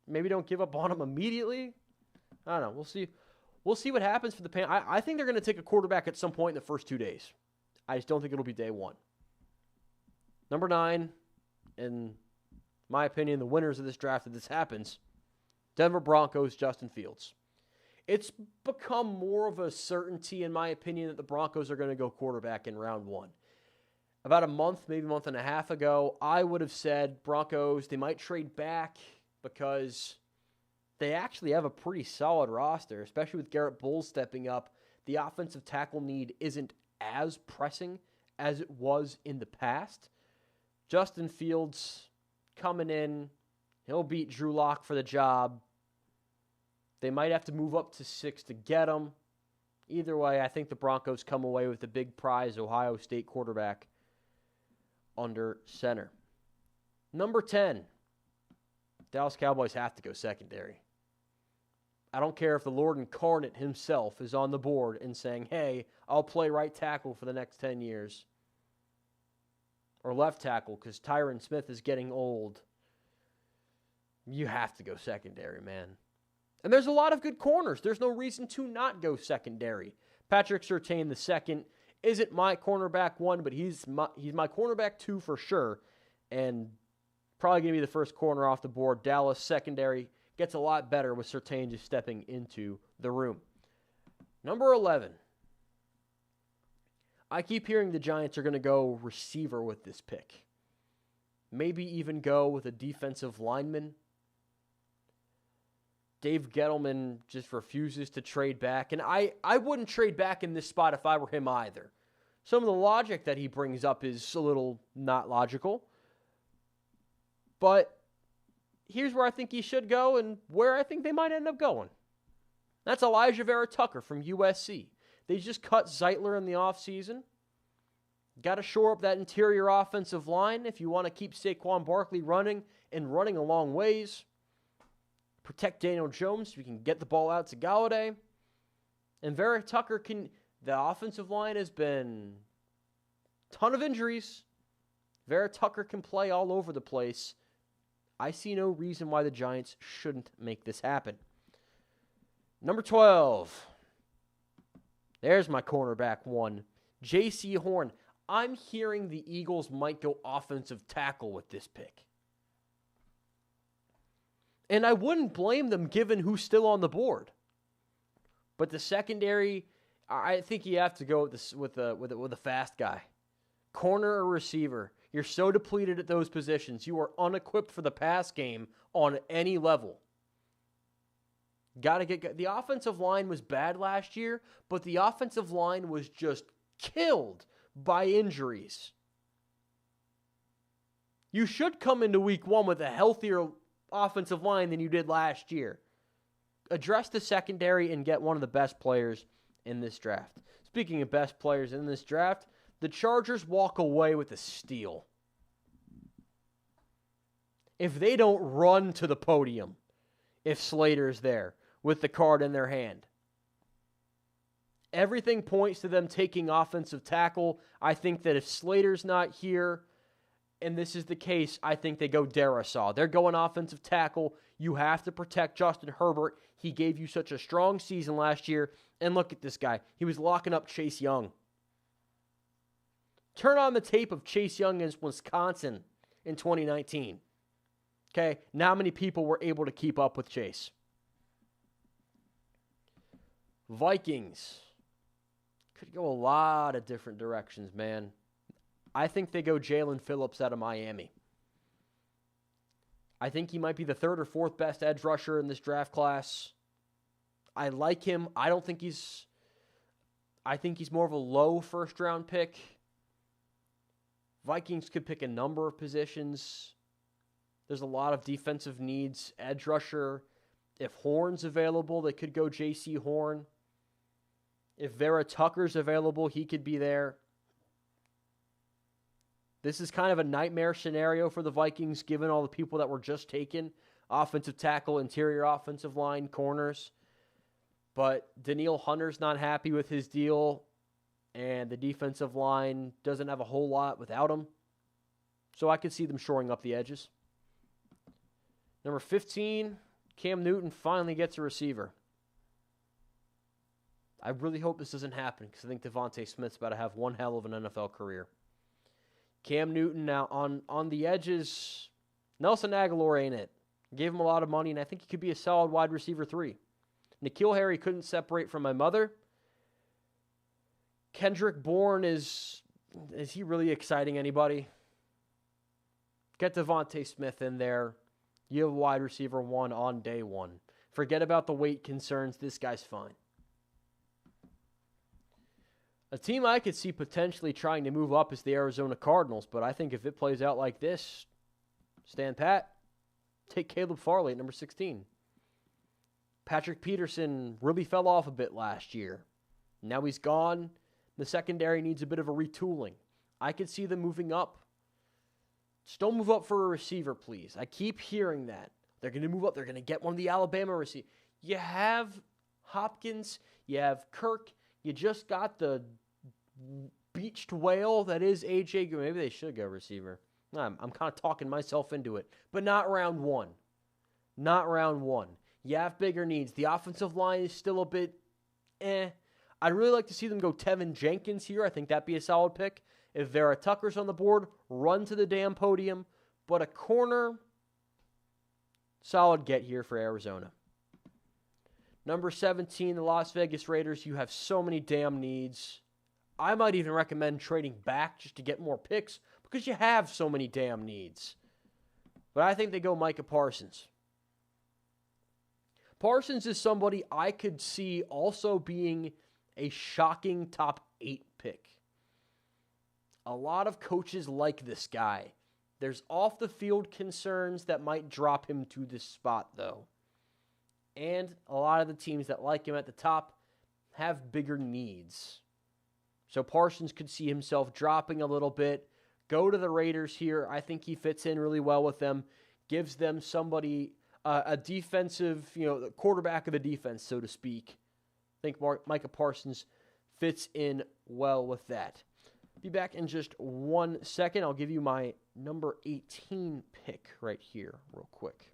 Maybe don't give up on him immediately. I don't know. We'll see. We'll see what happens for the Panthers. I think they're going to take a quarterback at some point in the first 2 days. I just don't think it'll be day 1. Number 9, in my opinion, the winners of this draft if this happens, Denver Broncos, Justin Fields. It's become more of a certainty, in my opinion, that the Broncos are going to go quarterback in round 1. About a month, maybe a month and a half ago, I would have said Broncos, they might trade back because they actually have a pretty solid roster, especially with Garrett Bowles stepping up. The offensive tackle need isn't as pressing as it was in the past. Justin Fields coming in, he'll beat Drew Lock for the job. They might have to move up to 6 to get him. Either way, I think the Broncos come away with the big prize Ohio State quarterback under center. Number 10, Dallas Cowboys have to go secondary. I don't care if the Lord Incarnate himself is on the board and saying, hey, I'll play right tackle for the next 10 years. or left tackle, because Tyron Smith is getting old, you have to go secondary, man. And there's a lot of good corners. There's no reason to not go secondary. Patrick Surtain II isn't my cornerback 1, but he's my cornerback 2 for sure, and probably going to be the first corner off the board. Dallas secondary gets a lot better with Surtain just stepping into the room. Number 11. I keep hearing the Giants are going to go receiver with this pick. Maybe even go with a defensive lineman. Dave Gettleman just refuses to trade back. And I wouldn't trade back in this spot if I were him either. Some of the logic that he brings up is a little not logical. But here's where I think he should go and where I think they might end up going. That's Elijah Vera-Tucker from USC. They just cut Zeitler in the offseason. Got to shore up that interior offensive line if you want to keep Saquon Barkley running and running a long ways. Protect Daniel Jones so you can get the ball out to Galladay. And Vera-Tucker the offensive line has been a ton of injuries. Vera-Tucker can play all over the place. I see no reason why the Giants shouldn't make this happen. Number 12. There's my cornerback 1. J.C. Horn. I'm hearing the Eagles might go offensive tackle with this pick. And I wouldn't blame them given who's still on the board. But the secondary, I think you have to go with a fast guy. Corner or receiver. You're so depleted at those positions. You are unequipped for the pass game on any level. The offensive line was bad last year, but the offensive line was just killed by injuries. You should come into week 1 with a healthier offensive line than you did last year. Address the secondary and get one of the best players in this draft. Speaking of best players in this draft, the Chargers walk away with a steal. If they don't run to the podium, if Slater's there with the card in their hand. Everything points to them taking offensive tackle. I think that if Slater's not here, and this is the case, I think they go Darrisaw. They're going offensive tackle. You have to protect Justin Herbert. He gave you such a strong season last year. And look at this guy. He was locking up Chase Young. Turn on the tape of Chase Young against Wisconsin in 2019. Okay, not many people were able to keep up with Chase. Vikings. Could go a lot of different directions, man. I think they go Jalen Phillips out of Miami. I think he might be the 3rd or 4th best edge rusher in this draft class. I like him. I think he's more of a low first-round pick. Vikings could pick a number of positions. There's a lot of defensive needs. Edge rusher. If Horn's available, they could go J.C. Horn. If Vera-Tucker's available, he could be there. This is kind of a nightmare scenario for the Vikings, given all the people that were just taken. Offensive tackle, interior offensive line, corners. But Danielle Hunter's not happy with his deal, and the defensive line doesn't have a whole lot without him. So I could see them shoring up the edges. Number 15, Cam Newton finally gets a receiver. I really hope this doesn't happen because I think DeVonta Smith's about to have one hell of an NFL career. Cam Newton now on the edges. Nelson Aguilar ain't it. Gave him a lot of money, and I think he could be a solid wide receiver 3. N'Keal Harry couldn't separate from my mother. Kendrick Bourne is he really exciting anybody? Get DeVonta Smith in there. You have wide receiver 1 on day 1. Forget about the weight concerns. This guy's fine. A team I could see potentially trying to move up is the Arizona Cardinals, but I think if it plays out like this, stand pat. Take Caleb Farley at number 16. Patrick Peterson really fell off a bit last year. Now he's gone. The secondary needs a bit of a retooling. I could see them moving up. Just don't move up for a receiver, please. I keep hearing that. They're going to move up. They're going to get one of the Alabama receivers. You have Hopkins. You have Kirk. You just got the beached whale that is AJ. Maybe they should go receiver. I'm kind of talking myself into it. But not round one. Not round one. You have bigger needs. The offensive line is still a bit I'd really like to see them go Tevin Jenkins here. I think that'd be a solid pick. If Vera-Tucker's on the board, run to the damn podium. But a corner, solid get here for Arizona. Number 17, the Las Vegas Raiders. You have so many damn needs. I might even recommend trading back just to get more picks because you have so many damn needs. But I think they go Micah Parsons. Parsons is somebody I could see also being a shocking top 8 pick. A lot of coaches like this guy. There's off-the-field concerns that might drop him to this spot, though. And a lot of the teams that like him at the top have bigger needs. So Parsons could see himself dropping a little bit. Go to the Raiders here. I think he fits in really well with them. Gives them somebody, a defensive, the quarterback of the defense, so to speak. I think Micah Parsons fits in well with that. Be back in just 1 second. I'll give you my number 18 pick right here real quick.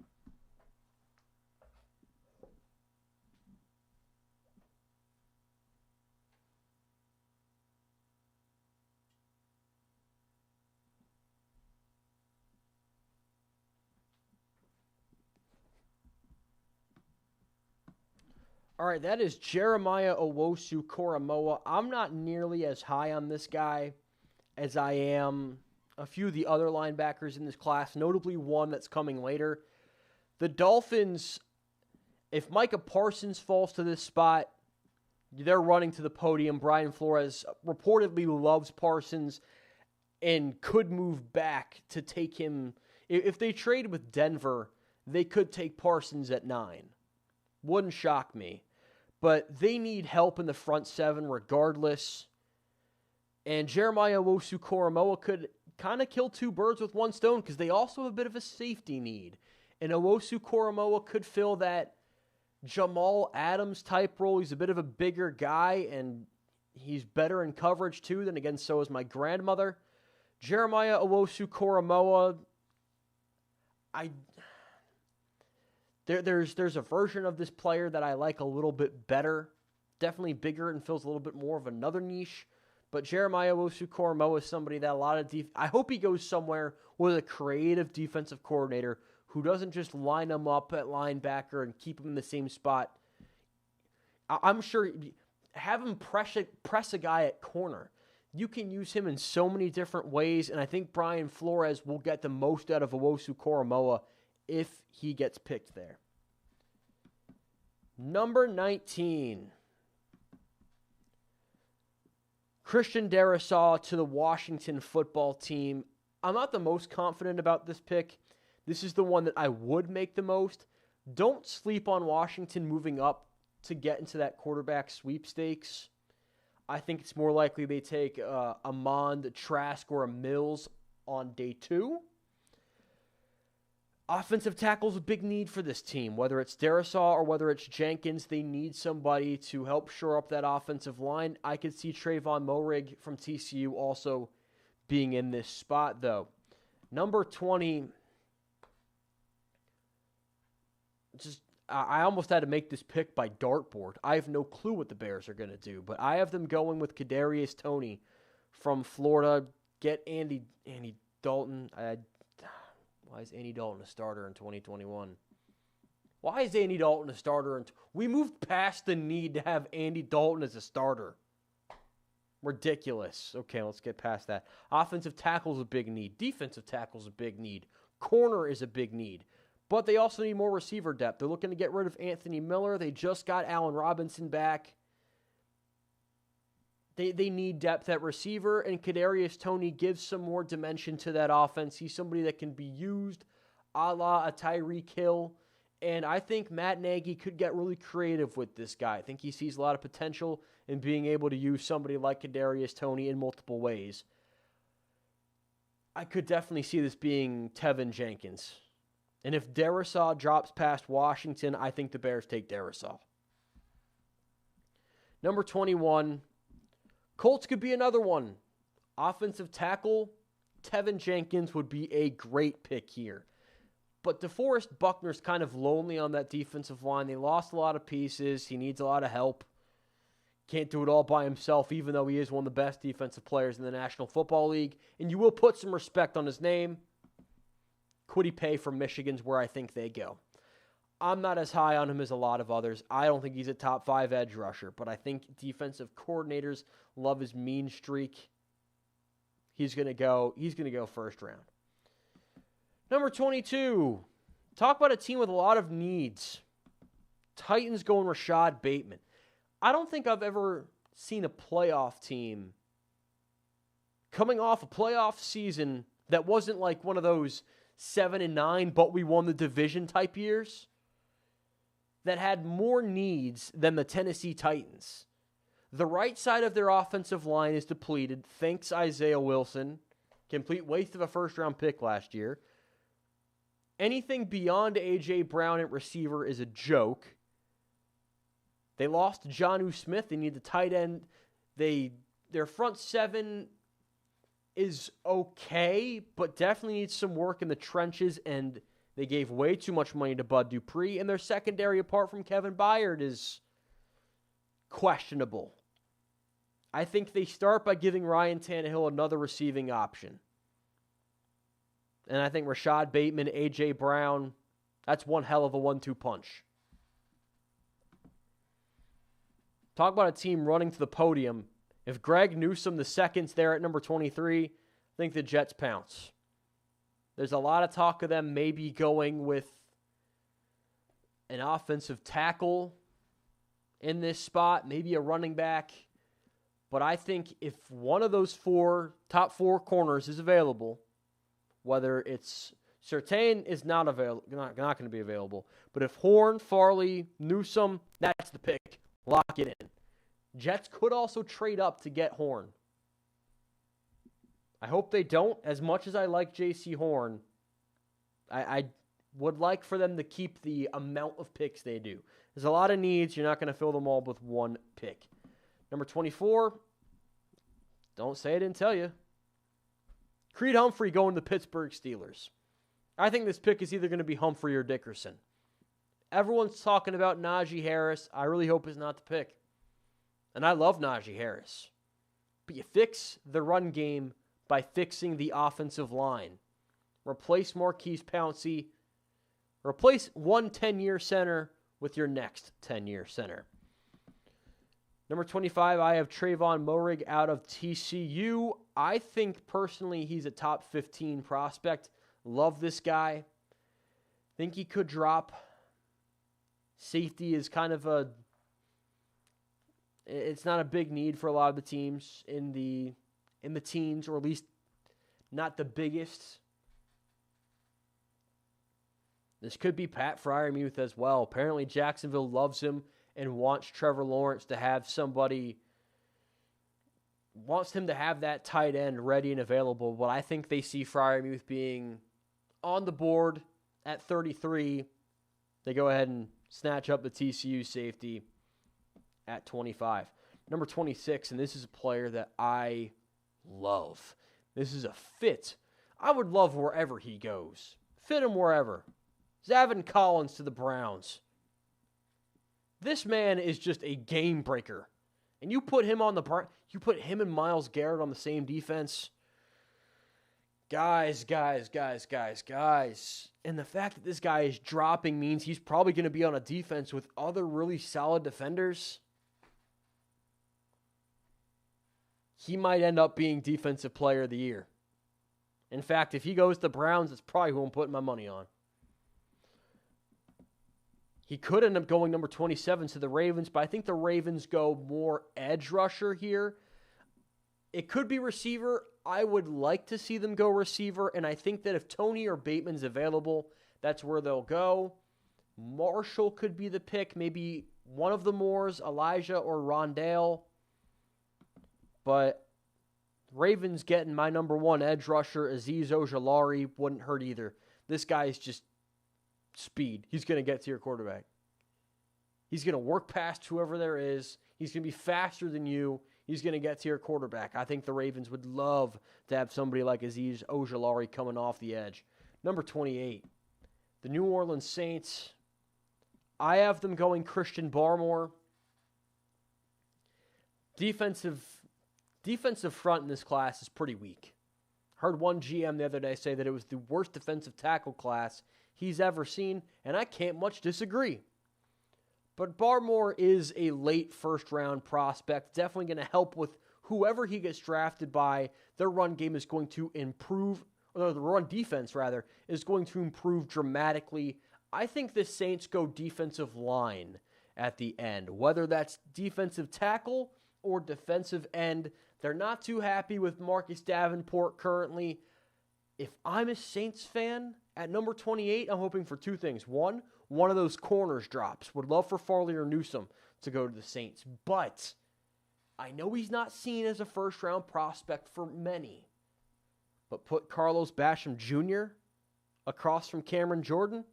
All right, that is Jeremiah Owusu-Koramoak. I'm not nearly as high on this guy as I am a few of the other linebackers in this class, notably one that's coming later. The Dolphins, if Micah Parsons falls to this spot, they're running to the podium. Brian Flores reportedly loves Parsons and could move back to take him. If they trade with Denver, they could take Parsons at 9. Wouldn't shock me. But they need help in the front 7 regardless. And Jeremiah Owusu-Koramoak could kind of kill 2 birds with 1 stone because they also have a bit of a safety need. And Owusu-Koramoak could fill that Jamal Adams type role. He's a bit of a bigger guy, and he's better in coverage too. Then again, so is my grandmother. Jeremiah Owusu-Koramoak, There's a version of this player that I like a little bit better. Definitely bigger and fills a little bit more of another niche. But Jeremiah Owusu-Koramoak is somebody that I hope he goes somewhere with a creative defensive coordinator who doesn't just line him up at linebacker and keep him in the same spot. I'm sure, have him press a guy at corner. You can use him in so many different ways, and I think Brian Flores will get the most out of Owusu-Koramoak if he gets picked there. Number 19. Tean-Christian Darrisaw to the Washington football team. I'm not the most confident about this pick. This is the one that I would make the most. Don't sleep on Washington moving up to get into that quarterback sweepstakes. I think it's more likely they take a Mond, a Trask, or a Mills on day 2. Offensive tackle is a big need for this team. Whether it's Darrisaw or whether it's Jenkins, they need somebody to help shore up that offensive line. I could see Trayvon Moehrig from TCU also being in this spot, though. Number 20, I almost had to make this pick by dartboard. I have no clue what the Bears are going to do, but I have them going with Kadarius Toney from Florida. Get Andy Dalton. Why is Andy Dalton a starter in 2021? Why is Andy Dalton a starter? We moved past the need to have Andy Dalton as a starter. Ridiculous. Okay, let's get past that. Offensive tackle is a big need. Defensive tackle is a big need. Corner is a big need. But they also need more receiver depth. They're looking to get rid of Anthony Miller. They just got Allen Robinson back. They need depth at receiver, and Kadarius Toney gives some more dimension to that offense. He's somebody that can be used a la a Tyreek Hill, and I think Matt Nagy could get really creative with this guy. I think he sees a lot of potential in being able to use somebody like Kadarius Toney in multiple ways. I could definitely see this being Tevin Jenkins. And if Darrisaw drops past Washington, I think the Bears take Darrisaw. Number 21, Colts could be another one Offensive tackle, Tevin Jenkins would be a great pick here. But DeForest Buckner's kind of lonely on that defensive line. They lost a lot of pieces. He needs a lot of help. Can't do it all by himself, even though he is one of the best defensive players in the National Football League. And you will put some respect on his name. Kwity Paye from Michigan's where I think they go. I'm not as high on him as a lot of others. I don't think he's a top 5 edge rusher, but I think defensive coordinators love his mean streak. He's going to go first round. Number 22. Talk about a team with a lot of needs. Titans going Rashad Bateman. I don't think I've ever seen a playoff team coming off a playoff season that wasn't like one of those 7-9, but we won the division type years, that had more needs than the Tennessee Titans. The right side of their offensive line is depleted. Thanks Isaiah Wilson. Complete waste of a first-round pick last year. Anything beyond A.J. Brown at receiver is a joke. They lost Jonnu Smith. They need the tight end. Their front seven is okay, but definitely needs some work in the trenches, and they gave way too much money to Bud Dupree, and their secondary, apart from Kevin Byard, is questionable. I think they start by giving Ryan Tannehill another receiving option. And I think Rashad Bateman, A.J. Brown, that's one hell of a 1-2 punch. Talk about a team running to the podium. If Greg Newsome II's there at number 23, I think the Jets pounce. There's a lot of talk of them maybe going with an offensive tackle in this spot, maybe a running back. But I think if one of those top four corners is available, whether it's Surtain is not going to be available. But if Horn, Farley, Newsome, that's the pick. Lock it in. Jets could also trade up to get Horn. I hope they don't. As much as I like J.C. Horn, I would like for them to keep the amount of picks they do. There's a lot of needs. You're not going to fill them all with one pick. Number 24, don't say I didn't tell you. Creed Humphrey going to the Pittsburgh Steelers. I think this pick is either going to be Humphrey or Dickerson. Everyone's talking about Najee Harris. I really hope it's not the pick. And I love Najee Harris. But you fix the run game by fixing the offensive line. Replace Marquise Pouncey. Replace one 10-year center with your next 10-year center. Number 25, I have Trayvon Moehrig out of TCU. I think personally he's a top 15 prospect. Love this guy. Think he could drop. Safety is kind of it's not a big need for a lot of the teams in the teens, or at least not the biggest. This could be Pat Freiermuth as well. Apparently Jacksonville loves him and wants Trevor Lawrence to have wants him to have that tight end ready and available. But I think they see Freiermuth being on the board at 33. They go ahead and snatch up the TCU safety at 25. Number 26, and this is a player that I love. This is a fit. I would love wherever he goes. Fit him wherever. Zaven Collins to the Browns. This man is just a game breaker. And you put him and Myles Garrett on the same defense. Guys. And the fact that this guy is dropping means he's probably going to be on a defense with other really solid defenders. He might end up being Defensive Player of the Year. In fact, if he goes to the Browns, that's probably who I'm putting my money on. He could end up going number 27 to the Ravens, but I think the Ravens go more edge rusher here. It could be receiver. I would like to see them go receiver, and I think that if Tony or Bateman's available, that's where they'll go. Marshall could be the pick, maybe one of the Moores, Elijah or Rondale. But Ravens getting my number one edge rusher, Azeez Ojulari, wouldn't hurt either. This guy is just speed. He's going to get to your quarterback. He's going to work past whoever there is. He's going to be faster than you. he's going to get to your quarterback. I think the Ravens would love to have somebody like Azeez Ojulari coming off the edge. Number 28, the New Orleans Saints. I have them going Christian Barmore. Defensive front in this class is pretty weak. Heard one GM the other day say that it was the worst defensive tackle class he's ever seen, and I can't much disagree. But Barmore is a late first-round prospect, definitely going to help with whoever he gets drafted by. Their run game is going to improve, or the run defense, rather, is going to improve dramatically. I think the Saints go defensive line at the end, whether that's defensive tackle or defensive end. They're not too happy with Marcus Davenport currently. If I'm a Saints fan, at number 28, I'm hoping for two things. One of those corners drops. Would love for Farley or Newsome to go to the Saints. But I know he's not seen as a first-round prospect for many. But put Carlos Basham Jr. across from Cameron Jordan,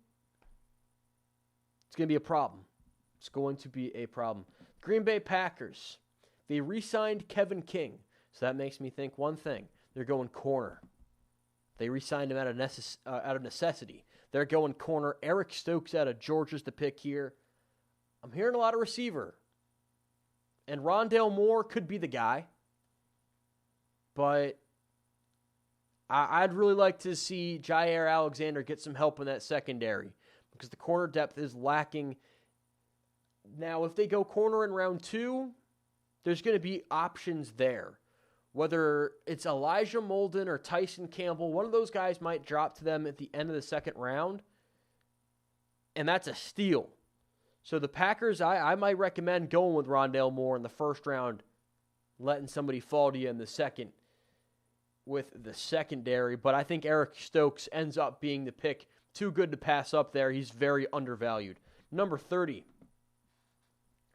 it's going to be a problem. It's going to be a problem. Green Bay Packers, they re-signed Kevin King. So that makes me think one thing. They're going corner. They re-signed him out of necessity. They're going corner. Eric Stokes out of Georgia's the pick here. I'm hearing a lot of receiver. And Rondale Moore could be the guy. But I'd really like to see Jair Alexander get some help in that secondary, because the corner depth is lacking. Now, if they go corner in round 2, there's going to be options there. Whether it's Elijah Molden or Tyson Campbell, one of those guys might drop to them at the end of the second round, and that's a steal. So the Packers, I might recommend going with Rondale Moore in the first round, letting somebody fall to you in the second with the secondary. But I think Eric Stokes ends up being the pick. Too good to pass up there. He's very undervalued. Number 30.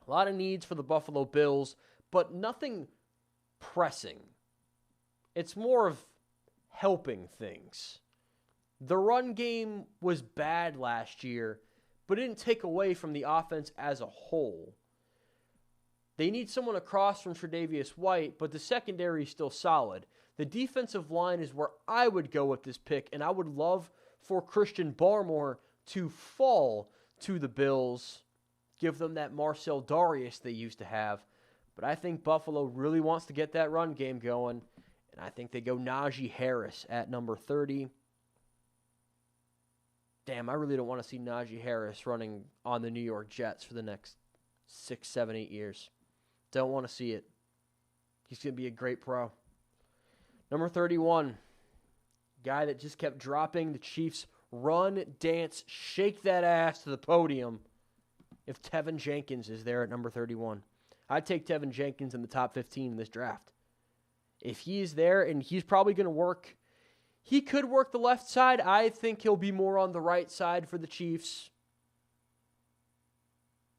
A lot of needs for the Buffalo Bills, but nothing pressing. It's more of helping things. The run game was bad last year, but it didn't take away from the offense as a whole. They need someone across from Tre'Davious White, but the secondary is still solid. The defensive line is where I would go with this pick, and I would love for Christian Barmore to fall to the Bills, give them that Marcel Darius they used to have. But I think Buffalo really wants to get that run game going, and I think they go Najee Harris at number 30. Damn, I really don't want to see Najee Harris running on the New York Jets for the next 6, 7, 8 years. Don't want to see it. He's going to be a great pro. Number 31, guy that just kept dropping the Chiefs' run, dance, shake that ass to the podium. If Tevin Jenkins is there at number 31. I'd take Tevin Jenkins in the top 15 in this draft. If he's there, and he's probably going to work, he could work the left side. I think he'll be more on the right side for the Chiefs.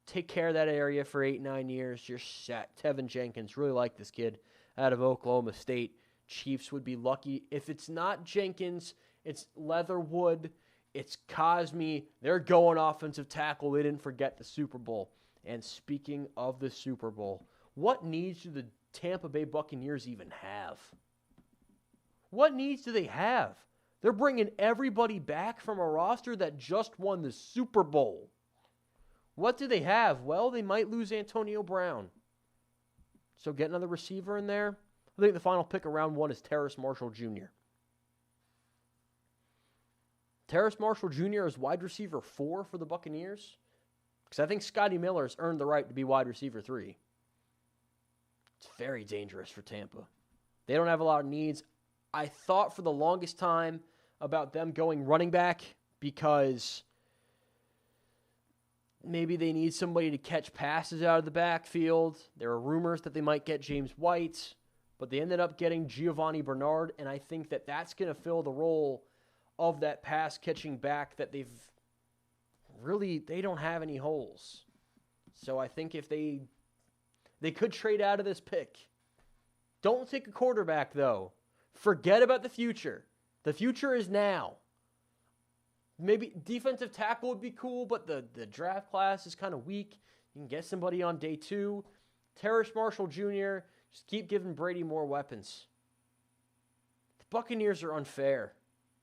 Take care of that area for 8, 9 years. You're set. Tevin Jenkins, really like this kid out of Oklahoma State. Chiefs would be lucky. If it's not Jenkins, it's Leatherwood, it's Cosme. They're going offensive tackle. They didn't forget the Super Bowl. And speaking of the Super Bowl, what needs do the Tampa Bay Buccaneers even have? What needs do they have? They're bringing everybody back from a roster that just won the Super Bowl. What do they have? Well, they might lose Antonio Brown. So get another receiver in there. I think the final pick of round 1 is Terrace Marshall Jr. Terrace Marshall Jr. is wide receiver 4 for the Buccaneers. Because I think Scotty Miller's earned the right to be wide receiver 3. It's very dangerous for Tampa. They don't have a lot of needs. I thought for the longest time about them going running back because maybe they need somebody to catch passes out of the backfield. There are rumors that they might get James White, but they ended up getting Giovanni Bernard, and I think that that's going to fill the role of that pass-catching back that they don't have any holes. So I think if they could trade out of this pick. Don't take a quarterback, though. Forget about the future. The future is now. Maybe defensive tackle would be cool, but the draft class is kind of weak. You can get somebody on day 2. Terrace Marshall Jr., Just keep giving Brady more weapons. The Buccaneers are unfair.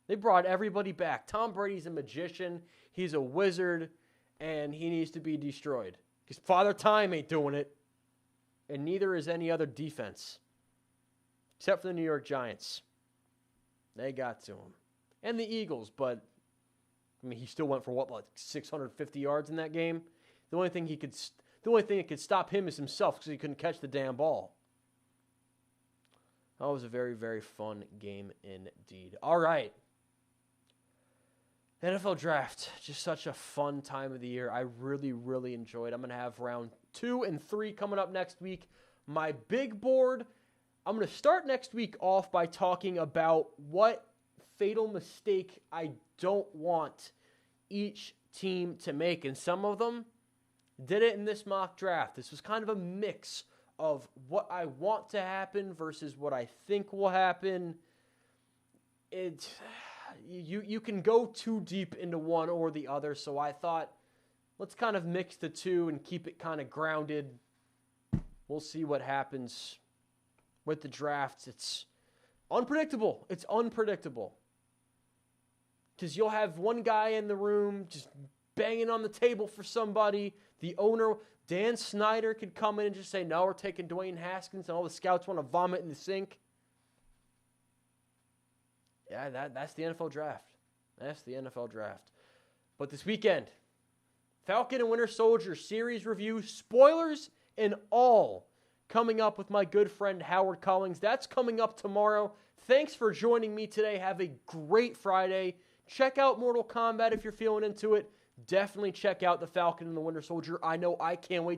They brought everybody back. Tom Brady's a magician. He's a wizard. And he needs to be destroyed. Because Father Time ain't doing it. And neither is any other defense. Except for the New York Giants. They got to him. And the Eagles, but I mean, he still went for like 650 yards in that game. The only thing that could stop him is himself because he couldn't catch the damn ball. That was a very, very fun game indeed. All right. NFL Draft, just such a fun time of the year. I really, really enjoyed. I'm going to have round 2 and 3 coming up next week. My big board, I'm going to start next week off by talking about what fatal mistake I don't want each team to make. And some of them did it in this mock draft. This was kind of a mix of what I want to happen versus what I think will happen. You can go too deep into one or the other, so I thought, let's kind of mix the two and keep it kind of grounded. We'll see what happens with the drafts. It's unpredictable. It's unpredictable. Because you'll have one guy in the room just banging on the table for somebody. The owner, Dan Snyder, could come in and just say, no, we're taking Dwayne Haskins, and all the scouts want to vomit in the sink. Yeah, that's the NFL Draft. That's the NFL Draft. But this weekend, Falcon and Winter Soldier series review, spoilers and all, coming up with my good friend Howard Collins. That's coming up tomorrow. Thanks for joining me today. Have a great Friday. Check out Mortal Kombat if you're feeling into it. Definitely check out the Falcon and the Winter Soldier. I know I can't wait to